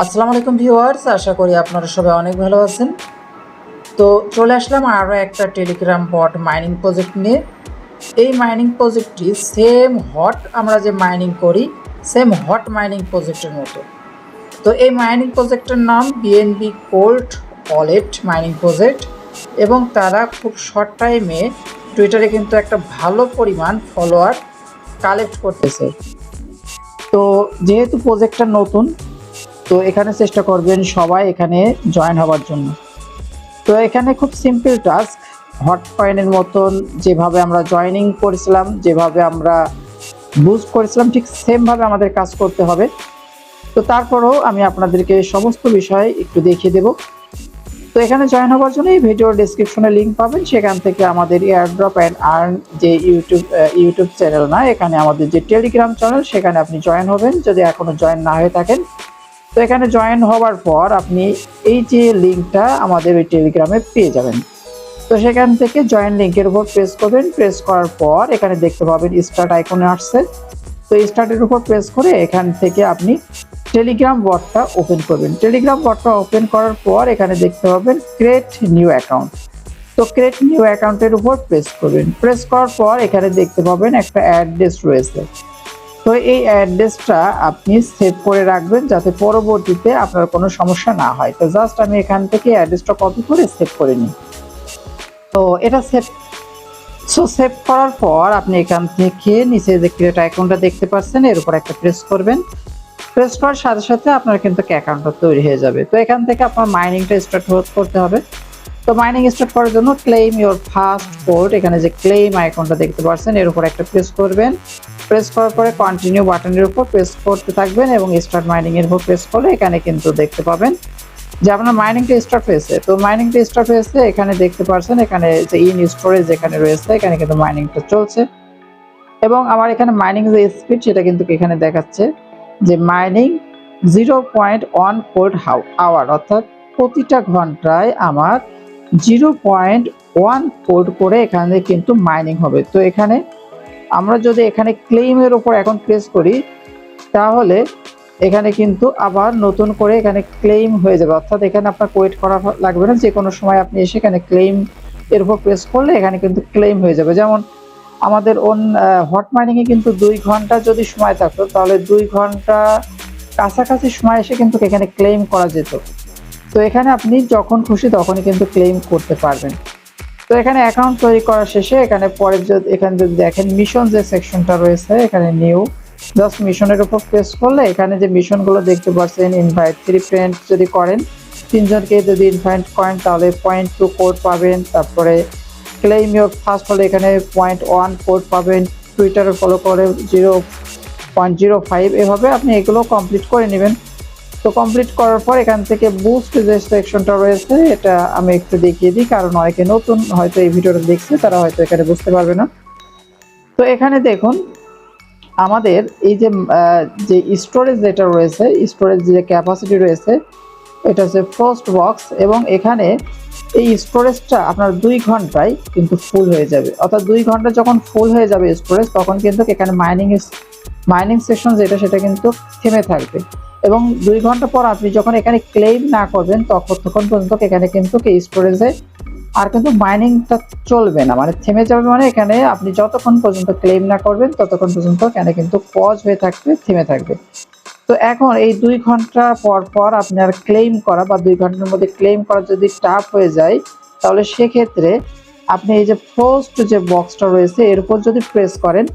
আসসালামু আলাইকুম ভিউয়ার্স, আশা করি আপনারা সবাই অনেক ভালো আছেন। তো চলে আসলাম আরও একটা টেলিগ্রাম বট মাইনিং প্রজেক্ট নিয়ে। এই মাইনিং প্রজেক্টটি সেম হট আমরা যে মাইনিং করি সেম হট মাইনিং প্রজেক্টের মতো। তো এই মাইনিং প্রজেক্টের নাম BNB cold wallet mining project, এবং তারা খুব শর্ট টাইমে টুইটারে কিন্তু একটা ভালো পরিমাণ ফলোয়ার কালেক্ট করতেছে। তো যেহেতু প্রজেক্টটা নতুন, তো এখানে চেষ্টা করবেন সবাই এখানে জয়েন হওয়ার জন্য। তো এখানে খুব সিম্পল টাস্ক, হট কয়েনের মতন যেভাবে আমরা জয়েনিং করেছিলাম, যেভাবে আমরা বুস্ট করেছিলাম, ঠিক সেমভাবে আমাদের কাজ করতে হবে। তো তারপরেও আমি আপনাদেরকে সমস্ত বিষয় একটু দেখিয়ে দেব। তো এখানে জয়েন হওয়ার জন্য এই ভিডিওর ডেসক্রিপশনে লিঙ্ক পাবেন, সেখান থেকে আমাদের এয়ারড্রপ অ্যান্ড আর্ন যে ইউটিউব চ্যানেল না, এখানে আমাদের যে টেলিগ্রাম চ্যানেল, সেখানে আপনি জয়েন হবেন যদি এখনও জয়েন না হয়ে থাকেন। তো এখানে জয়েন হওয়ার পর আপনি এই যে লিঙ্কটা আমাদের ওই টেলিগ্রামে পেয়ে যাবেন। তো সেখান থেকে জয়েন লিঙ্কের উপর প্রেস করবেন। প্রেস করার পর এখানে দেখতে পাবেন স্টার্ট আইকনে আসছে। তো স্টার্টের উপর প্রেস করে এখান থেকে আপনি টেলিগ্রাম বটটা ওপেন করবেন। টেলিগ্রাম বটটা ওপেন করার পর এখানে দেখতে পাবেন ক্রিয়েট নিউ অ্যাকাউন্ট। তো ক্রিয়েট নিউ অ্যাকাউন্টের উপর প্রেস করবেন। প্রেস করার পর এখানে দেখতে পাবেন একটা অ্যাড্রেস রয়েছে। তো এই অ্যাড্রেসটা আপনি সেভ করে রাখবেন যাতে পরবর্তীতে আপনার কোনো সমস্যা না হয়। তো জাস্ট আমি এখান থেকে অ্যাড্রেসটা কপি করে সেভ করে নিই। তো এটা সেভ করার পর আপনি এখান থেকে নিচে যে ক্রিয়েট অ্যাকাউন্টটা দেখতে পাচ্ছেন, এর উপর একটা প্রেস করবেন। প্রেস করার সাথে সাথে আপনার কিন্তু অ্যাকাউন্টটা তৈরি হয়ে যাবে। তো এখান থেকে আপনার মাইনিংটা স্টার্ট করতে হবে। তো মাইনিং স্টার্ট করার জন্য ক্লেম ইওর ফার্স্ট পোর্ট, এখানে যে ক্লেম আইকনটা দেখতে পাচ্ছেন, এর উপর একটা প্রেস করবেন। প্রেস করার পরে কন্টিনিউ বাটনের উপর প্রেস করতে থাকবেন এবং স্টার্ট মাইনিং এর উপর প্রেস করলে এখানে কিন্তু দেখতে পাবেন যে আপনার মাইনিংটা স্টার্ট হয়েছে। তো মাইনিংটা স্টার্ট হয়েছে, এখানে দেখতে পাচ্ছেন এখানে যে ইন স্টোরেজ এখানে রয়েছে, এখানে কিন্তু মাইনিংটা চলছে। এবং আমার এখানে মাইনিং যে স্পিড সেটা কিন্তু এখানে দেখাচ্ছে যে মাইনিং 0.1 কোল্ড আওয়ার, অর্থাৎ প্রতিটা ঘন্টায় আমার 0.1 কোল্ড করে এখানে কিন্তু মাইনিং হবে। তো এখানে আমরা যদি এখানে ক্লেইমের উপর এখন প্রেস করি, তাহলে এখানে কিন্তু আবার নতুন করে এখানে ক্লেইম হয়ে যাবে, অর্থাৎ এখানে আপনার ওয়েট করা লাগবে না। যে কোনো সময় আপনি এসে এখানে ক্লেইম এর উপর প্রেস করলে এখানে কিন্তু ক্লেইম হয়ে যাবে। যেমন আমাদের হট মাইনিংয়ে কিন্তু 2 ঘন্টা যদি সময় থাকতো, তাহলে 2 ঘন্টা কাছাকাছি সময় এসে কিন্তু এখানে ক্লেইম করা যেত। তো এখানে আপনি যখন খুশি তখনই কিন্তু ক্লেইম করতে পারবেন। তো এখানে অ্যাকাউন্ট তৈরি করা শেষে এখানে পরে এখানে যদি দেখেন মিশন যে সেকশনটা রয়েছে, এখানে নিউ জাস্ট মিশনের উপর প্রেস করলে এখানে যে মিশনগুলো দেখতে পাচ্ছেন, ইনভাইট 3 ফ্রেন্ড যদি করেন, 3 জনকে যদি ইনভাইট করেন তাহলে 0.2 কোড পাবেন। তারপরে ক্লেইম ইওর ফার্স্ট হলে এখানে 0.1 কোড পাবেন। টুইটারে ফলো করে 0.05, এভাবে আপনি এগুলো কমপ্লিট করে নেবেন। তো কমপ্লিট করার পর এখান থেকে বুস্ট যে সেকশনটা রয়েছে, এটা আমি একটু দেখিয়ে দিই, কারণ অনেকে নতুন হয়তো এই ভিডিওটা দেখছে, তারা হয়তো এখানে বুঝতে পারবে না। তো এখানে দেখুন আমাদের এই যে স্টোরেজ যেটা রয়েছে, স্টোরেজ যে ক্যাপাসিটি রয়েছে, এটা হচ্ছে ফার্স্ট বক্স, এবং এখানে এই স্টোরেজটা আপনার 2 ঘন্টায় কিন্তু ফুল হয়ে যাবে। অর্থাৎ 2 ঘন্টা যখন ফুল হয়ে যাবে স্টোরেজ, তখন কিন্তু এখানে মাইনিং সেকশন যেটা সেটা কিন্তু থেমে থাকবে। এবং 2 ঘন্টা পর আপনি যখন এখানে ক্লেইম না করবেন, তখন পর্যন্ত এখানে কিন্তু স্টোরেজে আর কিন্তু মাইনিংটা চলবে না, মানে থেমে যাবে। মানে এখানে আপনি যতক্ষণ পর্যন্ত ক্লেইম না করবেন ততক্ষণ পর্যন্ত এখানে কিন্তু পজ হয়ে থাকবে, থেমে থাকবে। তো এখন এই 2 ঘন্টা পর পর আপনার ক্লেইম করা বা 2 ঘন্টার মধ্যে ক্লেইম করা যদি টাফ হয়ে যায়, তাহলে সেক্ষেত্রে আপনি এই যে ফার্স্ট যে বক্সটা রয়েছে এর উপর যদি প্রেস করেন,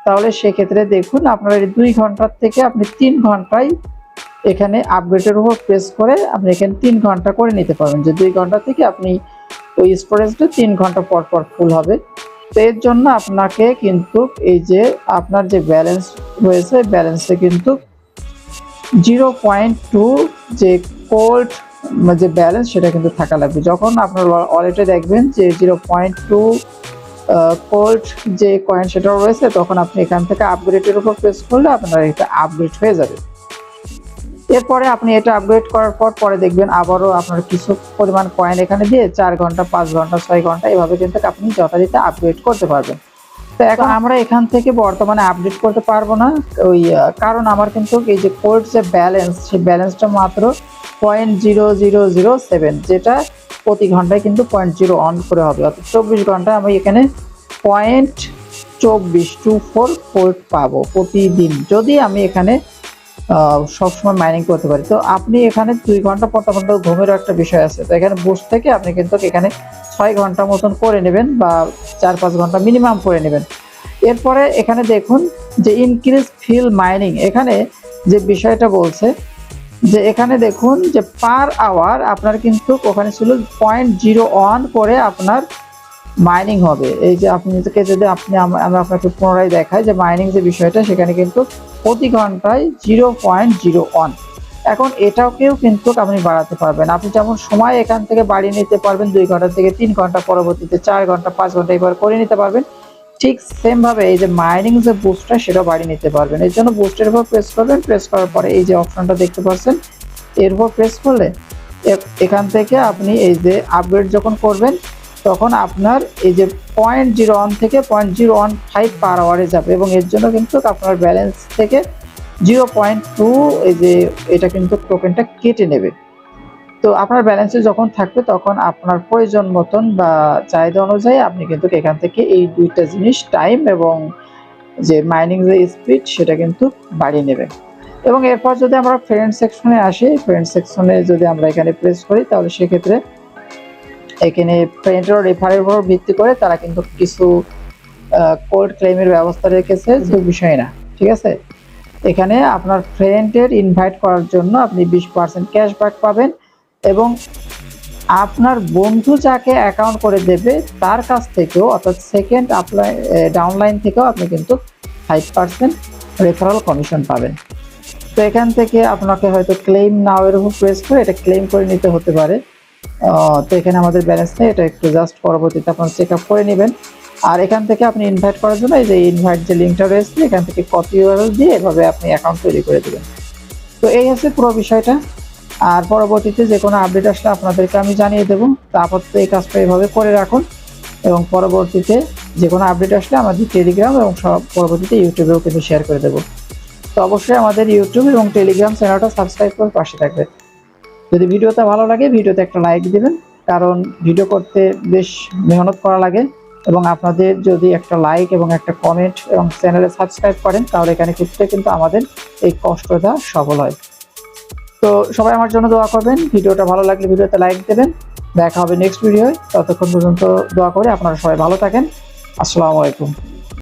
তাহলে সেক্ষেত্রে দেখুন আপনার এই 2 ঘন্টার থেকে আপনি 3 ঘন্টায় এখানে আপডেটের উপর প্রেস করে আপনি এখানে 3 ঘন্টা করে নিতে পারবেন। যে 2 ঘন্টা থেকে আপনি ওই স্টোরেজটা 3 ঘন্টা পর পর ফুল হবে। তো এর জন্য আপনাকে কিন্তু এই যে আপনার যে ব্যালেন্স রয়েছে, ব্যালেন্সে কিন্তু 0.2 যে কোল্ড যে ব্যালেন্স সেটা কিন্তু থাকা লাগবে। যখন আপনার ওয়ালেটে দেখবেন যে 0.2 কোল্ড যে কয়েন সেটা রয়েছে, তখন আপনি এখান থেকে আপগ্রেডের উপর প্রেস করলে আপনার এটা আপগ্রেড হয়ে যাবে। এরপরে আপনি এটা আপগ্রেড করার পর পরে দেখবেন আবারও আপনার কিছু পরিমাণ কয়েন এখানে দিয়ে 4 ঘন্টা, 5 ঘন্টা, 6 ঘন্টা এভাবে কিন্তু আপনি যথারীতি আপগ্রেড করতে পারবেন। তো এখন আমরা এখান থেকে বর্তমানে আপডেট করতে পারবো না, ওই কারণ আমার কিন্তু এই যে কোড যে ব্যালেন্স, সেই ব্যালেন্সটা মাত্র 0.0007, যেটা প্রতি ঘন্টায় কিন্তু 0.0 অন করে হবে, অর্থাৎ 24 ঘন্টায় আমি এখানে 0.24 ভোল্ট পাবো প্রতিদিন, যদি আমি এখানে সবসময় মাইনিং করতে পারি। তো আপনি এখানে 2 ঘন্টা পর ঘুমেরও একটা বিষয় আছে, তো এখানে বসে থেকে আপনি কিন্তু এখানে 6 ঘন্টা মতন করে নেবেন বা 4-5 ঘন্টা মিনিমাম করে নেবেন। এরপরে এখানে দেখুন যে ইনক্রিজ ফিল মাইনিং, এখানে যে বিষয়টা বলছে যে এখানে দেখুন যে পার আওয়ার আপনার কিন্তু ওখানে ছিল 0.01 করে আপনার মাইনিং হবে। এই যে আপনি যদি আমি আপনাকে পুনরায় দেখাই যে মাইনিং যে বিষয়টা, সেখানে কিন্তু প্রতি ঘন্টায় 0.01। এখন এটাকেও কিন্তু আপনি বাড়াতে পারবেন, আপনি যেমন সময় এখান থেকে বাড়িয়ে নিতে পারবেন 2 ঘন্টা থেকে 3 ঘন্টা, পরবর্তীতে 4 ঘন্টা 5 ঘন্টা এবার করে নিতে পারবেন, ঠিক সেম ভাবে এই যে মাইনিং যে বুস্টটা সেটা বাড়িয়ে নিতে পারবেন। এর জন্য বুস্টের উপর প্রেস করবেন, প্রেস করার পরে এই যে অপশনটা দেখতে পাচ্ছেন, এর উপর প্রেস করলে এখান থেকে আপনি এই যে আপগ্রেড যখন করবেন তখন আপনার এই যে 0.01 থেকে 0.015 পার আওয়ারে যাবে, এবং এর জন্য কিন্তু আপনার ব্যালেন্স থেকে 0.2 এই যে এটা কিন্তু টোকেনটা কেটে নেবে। তো আপনার ব্যালেন্সে যখন থাকবে তখন আপনার প্রয়োজন মতন বা চাহিদা অনুযায়ী আপনি কিন্তু এখান থেকে এই দুইটা জিনিস, টাইম এবং যে মাইনিং যে স্পিড, সেটা কিন্তু বাড়িয়ে নেবে। এবং এরপর যদি আমরা ফ্রেন্ড সেকশনে আসি, ফ্রেন্ড সেকশনে যদি আমরা এখানে প্রেস করি, তাহলে সেক্ষেত্রে এখানে ফ্রেন্ডের রেফারের উপর ভিত্তি করে তারা কিন্তু কিছু কোড ক্লেমের ব্যবস্থা রেখেছে, যে বিষয় না, ঠিক আছে। এখানে আপনার ফ্রেন্ডের ইনভাইট করার জন্য আপনি 20% ক্যাশব্যাক পাবেন, এবং আপনার বন্ধু যাকে অ্যাকাউন্ট করে দেবে তার কাছ থেকেও, অর্থাৎ সেকেন্ড ডাউনলাইন থেকেও আপনি কিন্তু 5% রেফারাল কমিশন পাবেন। তো এখান থেকে আপনাকে হয়তো ক্লেম নাও এর উপর প্রেস করে এটা ক্লেম করে নিতে হতে পারে। তো এখানে আমাদের ব্যালেন্স নেই, এটা একটু জাস্ট পরবর্তীতে আপনারা চেক আপ করে নেবেন। আর এখান থেকে আপনি ইনভাইট করার জন্য এই যে ইনভাইট যে লিঙ্কটা রয়েছে, এখান থেকে কপি ইউআরএল দিয়ে এভাবে আপনি অ্যাকাউন্ট তৈরি করে দেবেন। তো এই হচ্ছে পুরো বিষয়টা। আর পরবর্তীতে যে কোনো আপডেট আসলে আপনাদেরকে আমি জানিয়ে দেবো। তো আপাতত এই কাজটা এভাবে করে রাখুন, এবং পরবর্তীতে যে কোনো আপডেট আসলে আমাদের টেলিগ্রাম এবং সব পরবর্তীতে ইউটিউবেও কিন্তু শেয়ার করে দেবো। তো অবশ্যই আমাদের ইউটিউব এবং টেলিগ্রাম চ্যানেলটা সাবস্ক্রাইব করে পাশে থাকবেন। যদি ভিডিওটা ভালো লাগে ভিডিওতে একটা লাইক দিবেন, কারণ ভিডিও করতে বেশ মেহনত করা লাগে, এবং আপনাদের যদি একটা লাইক এবং একটা কমেন্ট এবং চ্যানেলে সাবস্ক্রাইব করেন, তাহলে এখানে ক্ষেত্রে কিন্তু আমাদের এই কষ্টটা সফল হয়। তো সবাই আমার জন্য দোয়া করবেন, ভিডিওটা ভালো লাগলে ভিডিওতে লাইক দেবেন। দেখা হবে নেক্সট ভিডিওয়, ততক্ষণ পর্যন্ত দোয়া করে আপনারা সবাই ভালো থাকেন। আসসালামু আলাইকুম।